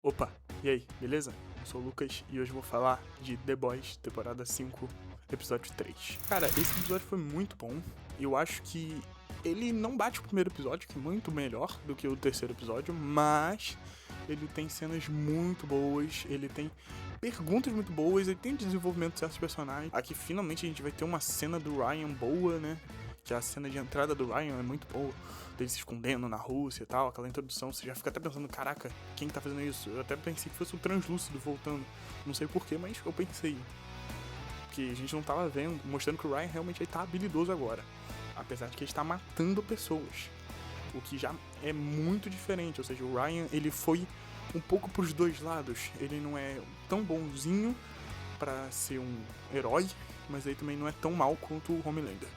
Opa, e aí, beleza? Eu sou o Lucas e hoje eu vou falar de The Boys, temporada 5, episódio 3. Cara, esse episódio foi muito bom. Eu acho que ele não bate o primeiro episódio, que é muito melhor do que o terceiro episódio, mas ele tem cenas muito boas, ele tem perguntas muito boas, ele tem desenvolvimento de certos personagens. Aqui finalmente a gente vai ter uma cena do Ryan boa, né? Que a cena de entrada do Ryan é muito boa, dele se escondendo na Rússia e tal, aquela introdução, você já fica até pensando, caraca, quem tá fazendo isso? Eu até pensei que fosse o Translúcido voltando, não sei porquê, mas eu pensei. Que a gente não tava vendo, mostrando que o Ryan realmente ele tá habilidoso agora, apesar de que ele está matando pessoas, o que já é muito diferente, ou seja, o Ryan, ele foi um pouco pros dois lados, ele não é tão bonzinho pra ser um herói, mas ele também não é tão mal quanto o Homelander.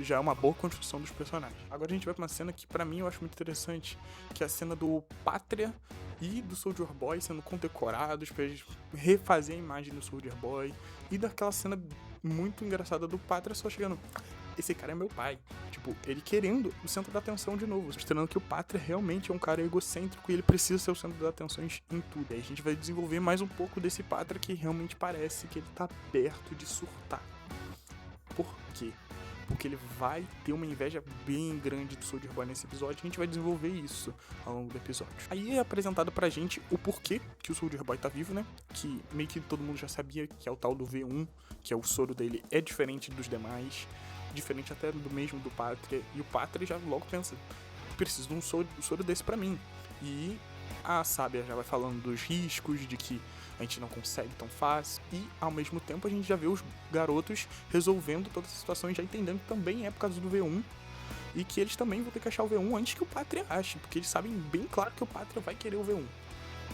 Já é uma boa construção dos personagens. Agora a gente vai pra uma cena que pra mim eu acho muito interessante, que é a cena do Pátria e do Soldier Boy sendo condecorados pra eles refazer a imagem do Soldier Boy, e daquela cena muito engraçada do Pátria só chegando, esse cara é meu pai. Tipo, ele querendo o centro da atenção de novo, mostrando que o Pátria realmente é um cara egocêntrico e ele precisa ser o centro das atenções em tudo. E aí a gente vai desenvolver mais um pouco desse Pátria que realmente parece que ele tá perto de surtar. Por quê? Porque ele vai ter uma inveja bem grande do Soldier Boy nesse episódio, e a gente vai desenvolver isso ao longo do episódio. Aí é apresentado pra gente o porquê que o Soldier Boy tá vivo, né? Que meio que todo mundo já sabia, que é o tal do V1, que é o soro dele é diferente dos demais, diferente até do mesmo do Pátria, e o Pátria já logo pensa, preciso de um soro desse pra mim. E a Sábia já vai falando dos riscos, de que a gente não consegue tão fácil, e ao mesmo tempo a gente já vê os garotos resolvendo toda essa situação e já entendendo que também é por causa do V1, e que eles também vão ter que achar o V1 antes que o Pátria ache, porque eles sabem bem claro que o Pátria vai querer o V1.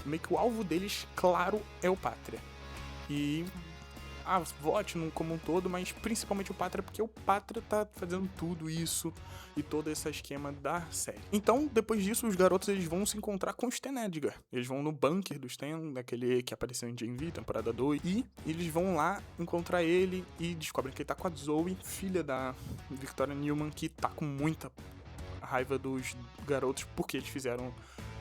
Meio que o alvo deles, claro, é o Pátria. E vote como um todo, mas principalmente o Pátria, porque o Pátria tá fazendo tudo isso e todo esse esquema da série. Então, depois disso, os garotos eles vão se encontrar com o Stan Edgar. Eles vão no bunker do Stan, daquele que apareceu em Gen V, temporada 2, e eles vão lá encontrar ele e descobrem que ele tá com a Zoe, filha da Victoria Newman, que tá com muita raiva dos garotos porque eles fizeram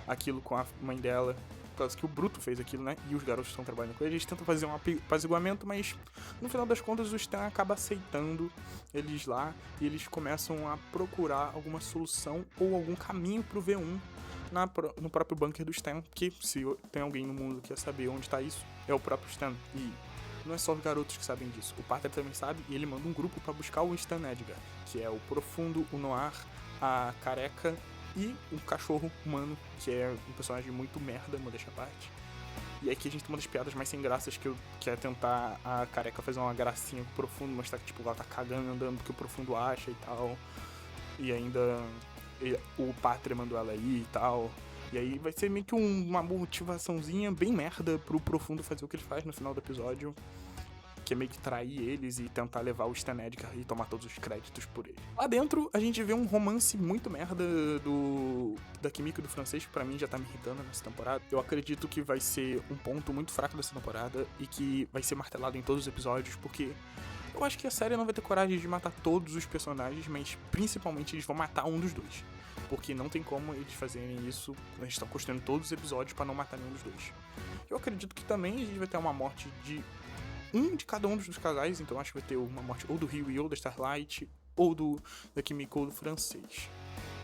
aquilo com a mãe dela, por causa que o Bruto fez aquilo, né? E os garotos estão trabalhando com ele. Eles tentam fazer um apaziguamento, mas no final das contas o Stan acaba aceitando eles lá e eles começam a procurar alguma solução ou algum caminho pro V1 no próprio bunker do Stan, que se tem alguém no mundo que quer saber onde tá isso, é o próprio Stan. E não é só os garotos que sabem disso, o Pátria também sabe, e ele manda um grupo para buscar o Stan Edgar, que é o Profundo, o Noir, a Careca e um cachorro humano, que é um personagem muito merda, modéstia à parte. E aqui a gente tem uma das piadas mais sem graças, que é tentar a Careca fazer uma gracinha com o Profundo, mostrar que tipo, ela tá cagando, andando porque o Profundo acha e tal. E ainda o Pátria mandou ela ir e tal. E aí vai ser meio que uma motivaçãozinha bem merda pro Profundo fazer o que ele faz no final do episódio, que é meio que trair eles e tentar levar o Stan Edgar e tomar todos os créditos por ele. Lá dentro, a gente vê um romance muito merda da Kimiko e do francês, que pra mim já tá me irritando nessa temporada. Eu acredito que vai ser um ponto muito fraco dessa temporada e que vai ser martelado em todos os episódios, porque eu acho que a série não vai ter coragem de matar todos os personagens, mas principalmente eles vão matar um dos dois. Porque não tem como eles fazerem isso, eles estão construindo todos os episódios pra não matar nenhum dos dois. Eu acredito que também a gente vai ter uma morte de cada um dos casais, então acho que vai ter uma morte ou do Hughie ou da Starlight, ou da Kimiko ou do francês.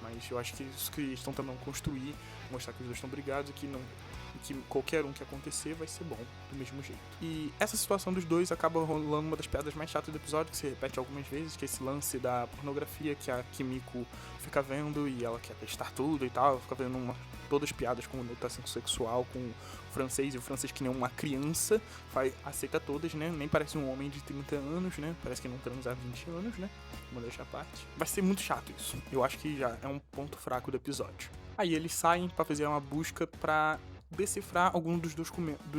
Mas eu acho que isso que eles estão tentando construir, mostrar que os dois estão brigados e que qualquer um que acontecer vai ser bom, do mesmo jeito. E essa situação dos dois acaba rolando uma das piadas mais chatas do episódio, que se repete algumas vezes, que é esse lance da pornografia que a Kimiko fica vendo e ela quer testar tudo e tal, fica vendo todas as piadas com conotação sexual com o francês, e o francês que nem uma criança aceita todas, né? Nem parece um homem de 30 anos, né? Parece que não transa há 20 anos, né? Modéstia à parte. Vai ser muito chato isso. Eu acho que já é um ponto fraco do episódio. Aí eles saem pra fazer uma busca pra decifrar algum dos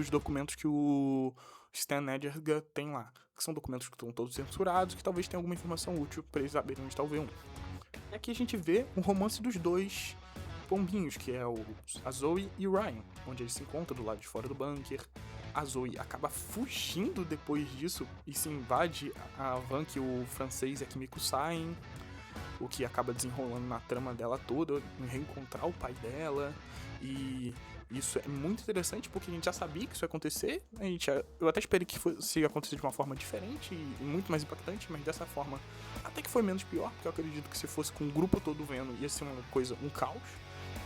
documentos que o Stan Edgar tem lá. Que são documentos que estão todos censurados, que talvez tenham alguma informação útil pra eles saberem onde está o V1. E aqui a gente vê um romance dos dois pombinhos, que é a Zoe e o Ryan, onde eles se encontram do lado de fora do bunker. A Zoe acaba fugindo depois disso e se invade a van que o francês e a Kimiko saem, o que acaba desenrolando na trama dela toda, em reencontrar o pai dela E isso é muito interessante porque a gente já sabia que isso ia acontecer. Eu até esperei que fosse acontecer de uma forma diferente e muito mais impactante, mas dessa forma até que foi menos pior, porque eu acredito que se fosse com o grupo todo vendo ia ser uma coisa, um caos.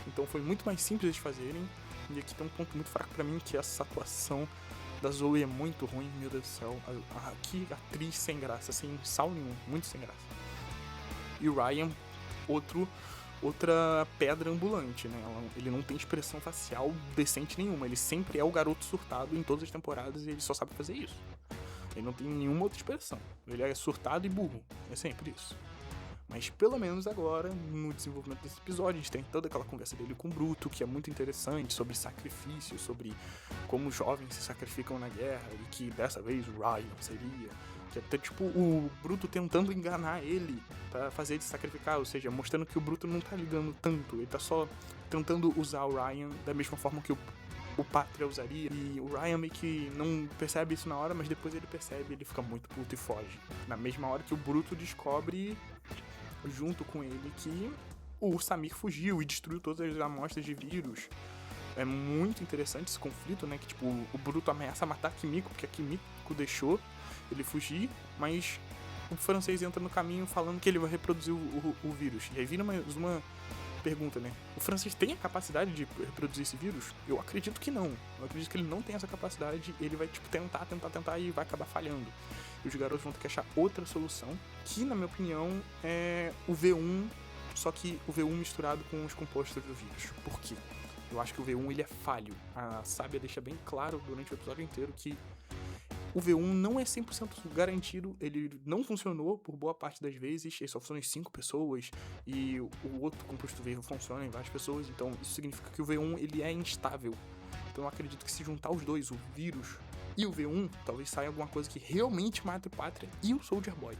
Então foi muito mais simples de fazerem. E aqui tem um ponto muito fraco pra mim, que essa atuação da Zoe é muito ruim, meu Deus do céu. Que atriz sem graça, sem sal nenhum, muito sem graça. E o Ryan, outra pedra ambulante, né? Ele não tem expressão facial decente nenhuma. Ele sempre é o garoto surtado em todas as temporadas e ele só sabe fazer isso. Ele não tem nenhuma outra expressão. Ele é surtado e burro. É sempre isso. Mas pelo menos agora, no desenvolvimento desse episódio, a gente tem toda aquela conversa dele com o Bruto, que é muito interessante, sobre sacrifício, sobre como os jovens se sacrificam na guerra, e que dessa vez o Ryan seria. Que até tipo o Bruto tentando enganar ele pra fazer ele se sacrificar, ou seja, mostrando que o Bruto não tá ligando tanto, ele tá só tentando usar o Ryan da mesma forma que o Pátria usaria. E o Ryan meio que não percebe isso na hora, mas depois ele percebe, ele fica muito puto e foge. Na mesma hora que o Bruto descobre, junto com ele, que o Samir fugiu e destruiu todas as amostras de vírus. É muito interessante esse conflito, né? Que tipo, o Bruto ameaça matar a Kimiko, porque a Kimiko deixou ele fugir, mas o francês entra no caminho falando que ele vai reproduzir o vírus. E aí vira mais uma pergunta, né? O francês tem a capacidade de reproduzir esse vírus? Eu acredito que não. Eu acredito que ele não tem essa capacidade. Ele vai tipo tentar e vai acabar falhando. E os garotos vão ter que achar outra solução, que na minha opinião é o V1, só que o V1 misturado com os compostos do vírus. Por quê? Eu acho que o V1 ele é falho. A Sábia deixa bem claro durante o episódio inteiro que o V1 não é 100% garantido, ele não funcionou por boa parte das vezes, ele só funciona em 5 pessoas, e o outro composto V funciona em várias pessoas, então isso significa que o V1 ele é instável. Então eu acredito que se juntar os dois, o vírus e o V1, talvez saia alguma coisa que realmente mate o Pátria e o Soldier Boy.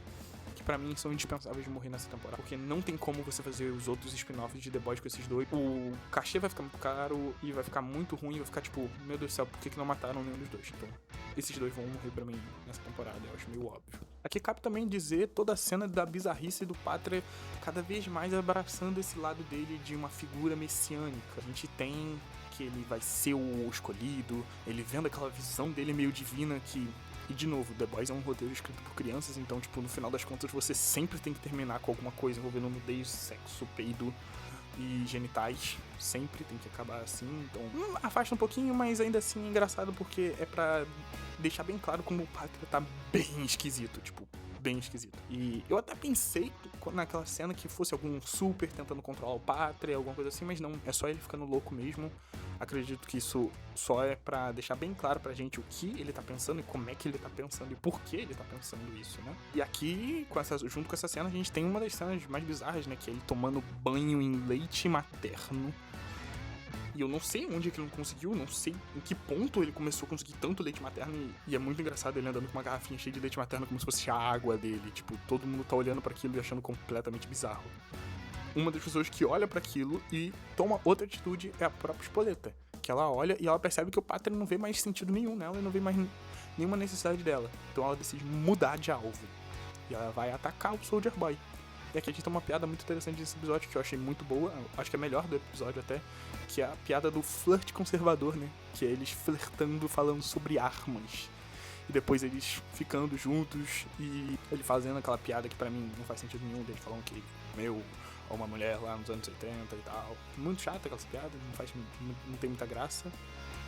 Que pra mim são indispensáveis de morrer nessa temporada, porque não tem como você fazer os outros spin-offs de The Boys com esses dois. O cachê vai ficar muito caro e vai ficar muito ruim, vai ficar tipo, meu Deus do céu, por que não mataram nenhum dos dois? Então, esses dois vão morrer pra mim nessa temporada, eu acho meio óbvio. Aqui cabe também dizer toda a cena da bizarrice do Pátria cada vez mais abraçando esse lado dele de uma figura messiânica. A gente tem que ele vai ser o escolhido, ele vendo aquela visão dele meio divina que... E de novo, The Boys é um roteiro escrito por crianças, então, tipo, no final das contas você sempre tem que terminar com alguma coisa envolvendo nudez, sexo, peido e genitais. Sempre tem que acabar assim, então afasta um pouquinho, mas ainda assim é engraçado porque é pra deixar bem claro como o Pátria tá bem esquisito, tipo, bem esquisito. E eu até pensei naquela cena que fosse algum super tentando controlar o Pátria, alguma coisa assim, mas não, é só ele ficando louco mesmo. Acredito que isso só é pra deixar bem claro pra gente o que ele tá pensando e como é que ele tá pensando e por que ele tá pensando isso, né? E aqui, junto com essa cena, a gente tem uma das cenas mais bizarras, né? Que é ele tomando banho em leite materno. E eu não sei onde é que ele não conseguiu, não sei em que ponto ele começou a conseguir tanto leite materno. E é muito engraçado ele andando com uma garrafinha cheia de leite materno como se fosse a água dele. Tipo, todo mundo tá olhando pra aquilo e achando completamente bizarro. Uma das pessoas que olha pra aquilo e toma outra atitude é a própria Espoleta. Que ela olha e ela percebe que o Pátria não vê mais sentido nenhum nela e não vê mais nenhuma necessidade dela. Então ela decide mudar de alvo. E ela vai atacar o Soldier Boy. E aqui a gente tem uma piada muito interessante desse episódio que eu achei muito boa, acho que é a melhor do episódio até, que é a piada do flerte conservador, né? Que é eles flertando, falando sobre armas. E depois eles ficando juntos e ele fazendo aquela piada que pra mim não faz sentido nenhum, deles falando que ou uma mulher lá nos anos 80 e tal. Muito chata aquela piada, não tem muita graça.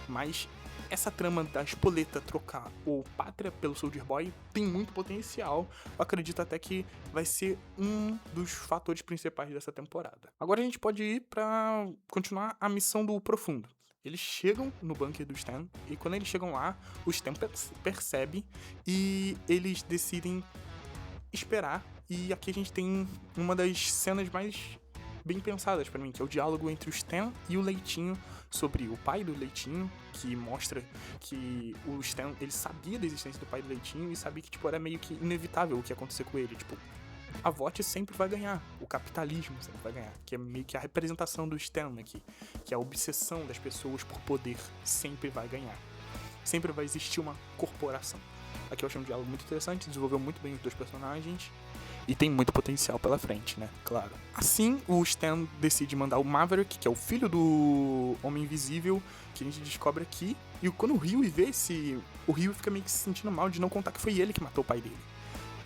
Mas essa trama da Espoleta trocar o Pátria pelo Soldier Boy tem muito potencial. Eu acredito até que vai ser um dos fatores principais dessa temporada. Agora a gente pode ir pra continuar a missão do Profundo. Eles chegam no bunker do Stan e quando eles chegam lá, o Stan percebe e eles decidem esperar. E aqui a gente tem uma das cenas mais bem pensadas pra mim, que é o diálogo entre o Stan e o Leitinho sobre o pai do Leitinho, que mostra que o Stan, ele sabia da existência do pai do Leitinho e sabia que, tipo, era meio que inevitável o que ia acontecer com ele, tipo, a VOT sempre vai ganhar, o capitalismo sempre vai ganhar, que é meio que a representação do Stan aqui, que é a obsessão das pessoas por poder sempre vai ganhar. Sempre vai existir uma corporação. Aqui eu achei um diálogo muito interessante, desenvolveu muito bem os dois personagens. E tem muito potencial pela frente, né? Claro. Assim, o Stan decide mandar o Maverick, que é o filho do Homem Invisível, que a gente descobre aqui. E quando o Hughie vê o Hughie fica meio que se sentindo mal de não contar que foi ele que matou o pai dele.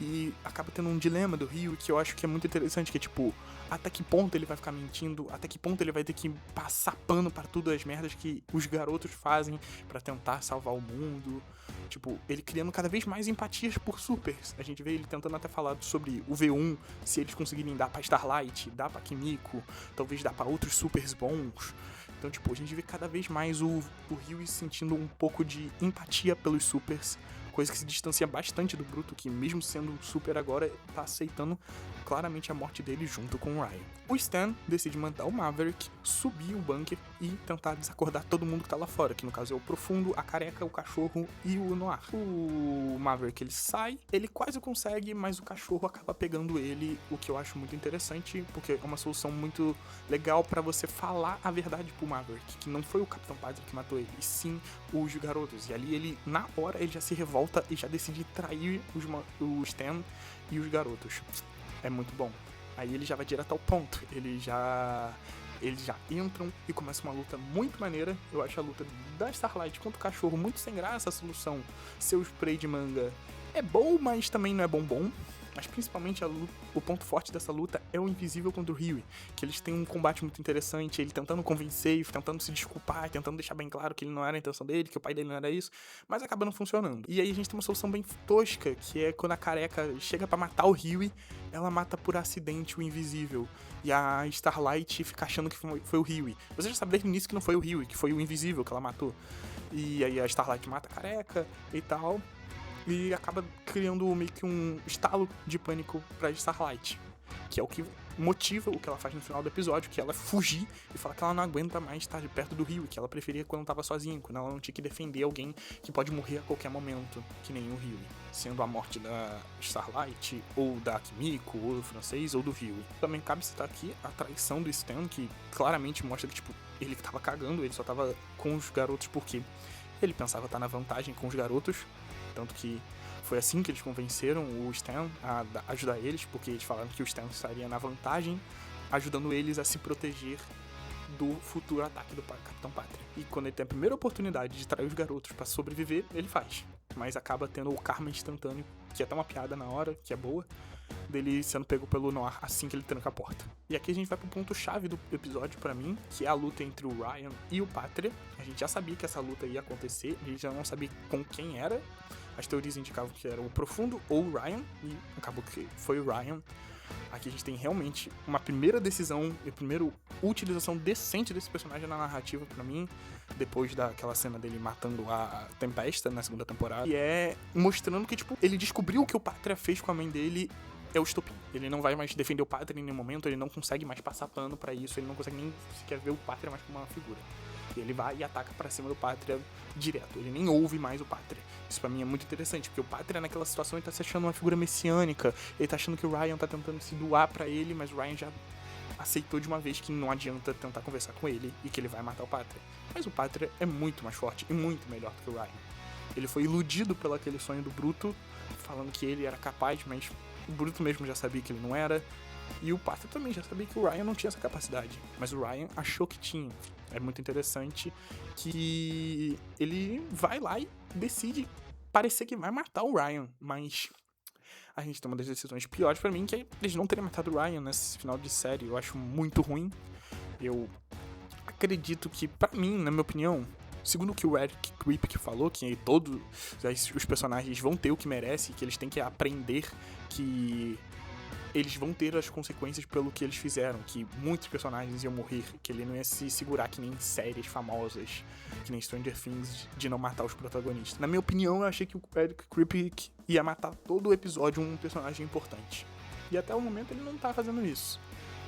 E acaba tendo um dilema do Hughie que eu acho que é muito interessante, que é tipo, até que ponto ele vai ficar mentindo, até que ponto ele vai ter que passar pano pra tudo as merdas que os garotos fazem pra tentar salvar o mundo. Tipo, ele criando cada vez mais empatias por supers. A gente vê ele tentando até falar sobre o V1, se eles conseguirem dar pra Starlight, dar pra Kimiko, talvez dar pra outros supers bons. Então, tipo, a gente vê cada vez mais o Hughie sentindo um pouco de empatia pelos supers, coisa que se distancia bastante do Bruto, que mesmo sendo super agora, tá aceitando claramente a morte dele junto com o Ryan. O Stan decide mandar o Maverick subir o bunker e tentar desacordar todo mundo que tá lá fora, que no caso é o Profundo, a Careca, o Cachorro e o Noir. O Maverick, ele sai, ele quase consegue, mas o Cachorro acaba pegando ele, o que eu acho muito interessante, porque é uma solução muito legal pra você falar a verdade pro Maverick, que não foi o Capitão Padre que matou ele, e sim os garotos. E ali ele, na hora, ele já se revolta e já decide trair o Stan e os garotos. É muito bom. Aí ele já vai direto ao ponto. Eles já entram e começa uma luta muito maneira. Eu acho a luta da Starlight contra o Cachorro muito sem graça. A solução, seu spray de manga é bom, mas também não é bom. Mas principalmente o ponto forte dessa luta é o Invisível contra o Hughie, que eles têm um combate muito interessante, ele tentando convencer, tentando se desculpar, tentando deixar bem claro que ele não era a intenção dele, que o pai dele não era isso, mas acaba não funcionando. E aí a gente tem uma solução bem tosca, que é quando a Careca chega pra matar o Hughie, ela mata por acidente o Invisível, e a Starlight fica achando que foi o Hughie. Você já sabe desde o início que não foi o Hughie, que foi o Invisível que ela matou. E aí a Starlight mata a Careca e tal, e acaba criando meio que um estalo de pânico pra Starlight, que é o que motiva o que ela faz no final do episódio, que ela fugir e falar que ela não aguenta mais estar de perto do Hughie, que ela preferia quando tava sozinha, quando ela não tinha que defender alguém que pode morrer a qualquer momento, que nem o Hughie, sendo a morte da Starlight, ou da Kimiko, ou do francês, ou do Hughie. Também cabe citar aqui a traição do Stan, que claramente mostra que, tipo, ele que tava cagando, ele só tava com os garotos porque ele pensava estar na vantagem com os garotos. Tanto que foi assim que eles convenceram o Stan a ajudar eles, porque eles falaram que o Stan estaria na vantagem, ajudando eles a se proteger do futuro ataque do Capitão Pátria. E quando ele tem a primeira oportunidade de trair os garotos pra sobreviver, ele faz. Mas acaba tendo o karma instantâneo, que é até uma piada na hora, que é boa, dele sendo pego pelo Noir assim que ele tranca a porta. E aqui a gente vai pro ponto-chave do episódio pra mim, que é a luta entre o Ryan e o Pátria. A gente já sabia que essa luta ia acontecer, a gente já não sabia com quem era. As teorias indicavam que era o Profundo ou o Ryan, e acabou que foi o Ryan. Aqui a gente tem realmente uma primeira decisão e primeira utilização decente desse personagem na narrativa pra mim, depois daquela cena dele matando a Tempesta na segunda temporada, e é mostrando que, tipo, ele descobriu o que o Pátria fez com a mãe dele é o estopim. Ele não vai mais defender o Pátria em nenhum momento, ele não consegue mais passar pano pra isso, ele não consegue nem sequer ver o Pátria mais como uma figura. Ele vai e ataca pra cima do Pátria direto, ele nem ouve mais o Pátria. Isso pra mim é muito interessante, porque o Pátria naquela situação ele tá se achando uma figura messiânica, ele tá achando que o Ryan tá tentando se doar pra ele, mas o Ryan já aceitou de uma vez que não adianta tentar conversar com ele e que ele vai matar o Pátria. Mas o Pátria é muito mais forte e muito melhor do que o Ryan. Ele foi iludido pelo aquele sonho do Bruto, falando que ele era capaz, mas o Bruto mesmo já sabia que ele não era. E o Pátria também já sabia que o Ryan não tinha essa capacidade, mas o Ryan achou que tinha. É muito interessante que ele vai lá e decide parecer que vai matar o Ryan, mas a gente tem uma das decisões piores pra mim, que é eles não terem matado o Ryan nesse final de série. Eu acho muito ruim. Eu acredito que, pra mim, na minha opinião, segundo o que o Eric Kripke falou, que todos os personagens vão ter o que merecem, que eles têm que aprender que eles vão ter as consequências pelo que eles fizeram, que muitos personagens iam morrer, que ele não ia se segurar que nem séries famosas, que nem Stranger Things, de não matar os protagonistas. Na minha opinião, eu achei que o Eric Kripke ia matar todo o episódio um personagem importante. E até o momento ele não tá fazendo isso.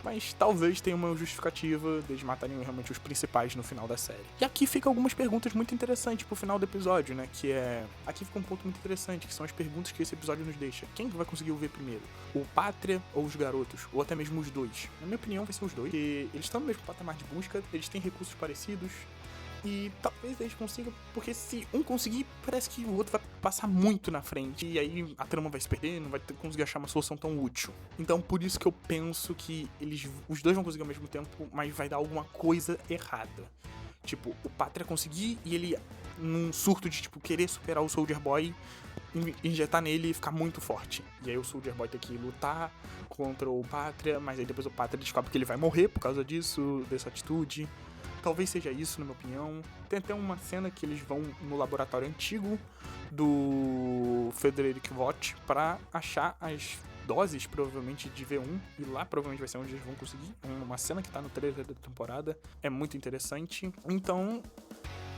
Mas talvez tenha uma justificativa deles matarem realmente os principais no final da série. E aqui fica algumas perguntas muito interessantes pro final do episódio, né? Que é... Aqui fica um ponto muito interessante, que são as perguntas que esse episódio nos deixa. Quem vai conseguir o ver primeiro? O Pátria ou os garotos? Ou até mesmo os dois? Na minha opinião, vai ser os dois. Porque eles estão no mesmo patamar de busca, eles têm recursos parecidos. E talvez eles consigam, porque se um conseguir, parece que o outro vai passar muito na frente. E aí a trama vai se perder, não vai conseguir achar uma solução tão útil. Então por isso que eu penso que os dois vão conseguir ao mesmo tempo, mas vai dar alguma coisa errada. Tipo, o Pátria conseguir e ele, num surto de, tipo, querer superar o Soldier Boy, injetar nele e ficar muito forte. E aí o Soldier Boy tem que lutar contra o Pátria, mas aí depois o Pátria descobre que ele vai morrer por causa disso, dessa atitude. Talvez seja isso, na minha opinião. Tem até uma cena que eles vão no laboratório antigo do Frederick Vought pra achar as doses, provavelmente, de V1. E lá provavelmente vai ser onde eles vão conseguir. Uma cena que tá no trailer da temporada. É muito interessante. Então,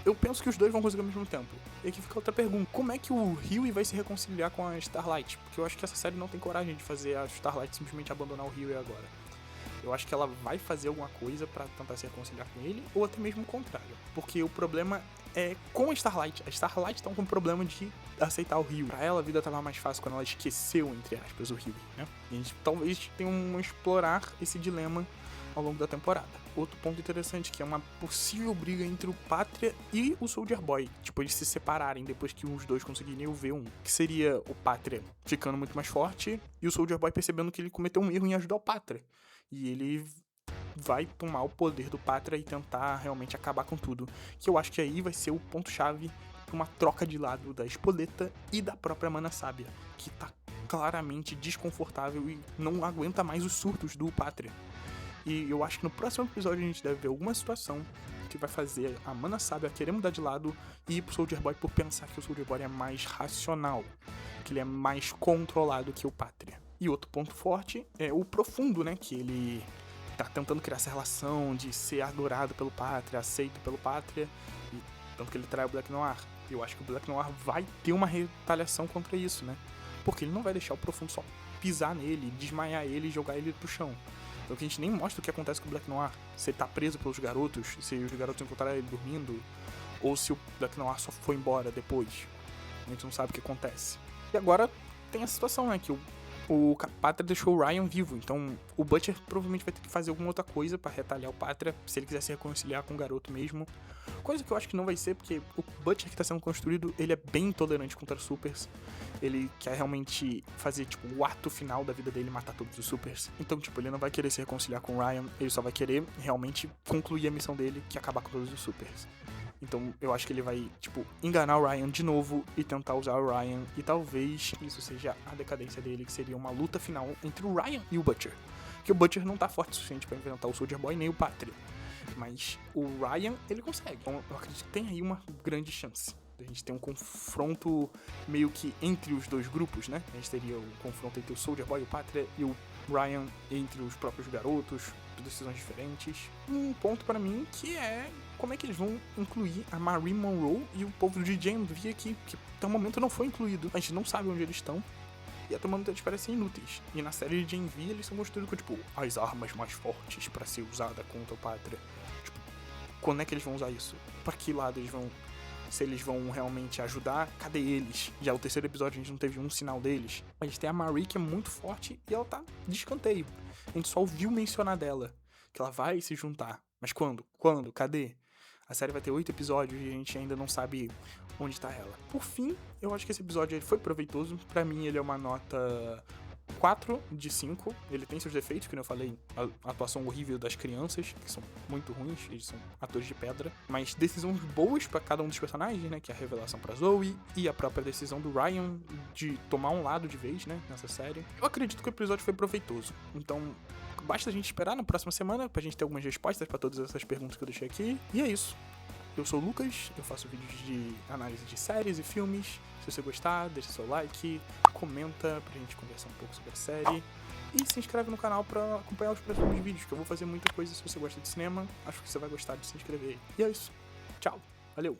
eu penso que os dois vão conseguir ao mesmo tempo. E aqui fica outra pergunta. Como é que o Hughie vai se reconciliar com a Starlight? Porque eu acho que essa série não tem coragem de fazer a Starlight simplesmente abandonar o Hughie agora. Eu acho que ela vai fazer alguma coisa pra tentar se reconciliar com ele, ou até mesmo o contrário. Porque o problema é com a Starlight. A Starlight tá com o problema de aceitar o Hughie. Pra ela, a vida tava mais fácil quando ela esqueceu, entre aspas, o Hughie, né? E a gente talvez tenha um explorar esse dilema ao longo da temporada. Outro ponto interessante, que é uma possível briga entre o Pátria e o Soldier Boy. Tipo, eles se separarem depois que os dois conseguirem o V1. Que seria o Pátria ficando muito mais forte e o Soldier Boy percebendo que ele cometeu um erro em ajudar o Pátria. E ele vai tomar o poder do Pátria e tentar realmente acabar com tudo. Que eu acho que aí vai ser o ponto-chave pra uma troca de lado da Espoleta e da própria Mana Sábia, que tá claramente desconfortável e não aguenta mais os surtos do Pátria. E eu acho que no próximo episódio a gente deve ver alguma situação que vai fazer a Mana Sábia querer mudar de lado e ir pro Soldier Boy por pensar que o Soldier Boy é mais racional, que ele é mais controlado que o Pátria. E outro ponto forte é o Profundo, né? Que ele tá tentando criar essa relação de ser adorado pelo Pátria, aceito pelo Pátria, e tanto que ele trai o Black Noir. Eu acho que o Black Noir vai ter uma retaliação contra isso, né? Porque ele não vai deixar o Profundo só pisar nele, desmaiar ele e jogar ele pro chão. Então que a gente nem mostra o que acontece com o Black Noir. Se ele tá preso pelos garotos, se os garotos encontrarem ele dormindo, ou se o Black Noir só foi embora depois. A gente não sabe o que acontece. E agora tem a situação, né? Que o Pátria deixou o Ryan vivo, então o Butcher provavelmente vai ter que fazer alguma outra coisa pra retaliar o Pátria, se ele quiser se reconciliar com o garoto mesmo. Coisa que eu acho que não vai ser, porque o Butcher que tá sendo construído, ele é bem intolerante contra supers. Ele quer realmente fazer, tipo, o ato final da vida dele, matar todos os supers. Então, tipo, ele não vai querer se reconciliar com o Ryan, ele só vai querer realmente concluir a missão dele, que é acabar com todos os supers. Então eu acho que ele vai, tipo, enganar o Ryan de novo e tentar usar o Ryan. E talvez isso seja a decadência dele, que seria uma luta final entre o Ryan e o Butcher. Que o Butcher não tá forte o suficiente pra enfrentar o Soldier Boy nem o Pátria. Mas o Ryan, ele consegue. Então eu acredito que tem aí uma grande chance. A gente tem um confronto meio que entre os dois grupos, né? A gente teria o confronto entre o Soldier Boy e o Pátria e o Ryan entre os próprios garotos, decisões diferentes. Um ponto pra mim que é como é que eles vão incluir a Marie Monroe e o povo do GMV aqui, que até o momento não foi incluído. A gente não sabe onde eles estão. E até o momento eles parecem inúteis. E na série de GMV eles são construídos com, tipo, as armas mais fortes pra ser usada contra o Pátria. Tipo, quando é que eles vão usar isso? Pra que lado eles vão? Se eles vão realmente ajudar, cadê eles? Já o terceiro episódio a gente não teve um sinal deles. A gente tem a Marie, que é muito forte, e ela tá de escanteio. A gente só ouviu mencionar dela, que ela vai se juntar. Mas quando? Quando? Cadê? A série vai ter 8 episódios e a gente ainda não sabe onde tá ela. Por fim, eu acho que esse episódio ele foi proveitoso. Pra mim ele é uma nota 4 de 5. Ele tem seus defeitos, como eu falei, a atuação horrível das crianças, que são muito ruins, eles são atores de pedra, mas decisões boas pra cada um dos personagens, né, que é a revelação pra Zoe e a própria decisão do Ryan de tomar um lado de vez, né, nessa série. Eu acredito que o episódio foi proveitoso, então basta a gente esperar na próxima semana pra gente ter algumas respostas pra todas essas perguntas que eu deixei aqui, e é isso. Eu sou o Lucas, eu faço vídeos de análise de séries e filmes. Se você gostar, deixa seu like, comenta pra gente conversar um pouco sobre a série. E se inscreve no canal pra acompanhar os próximos vídeos, que eu vou fazer muita coisa. Se você gosta de cinema, acho que você vai gostar de se inscrever. E é isso. Tchau. Valeu.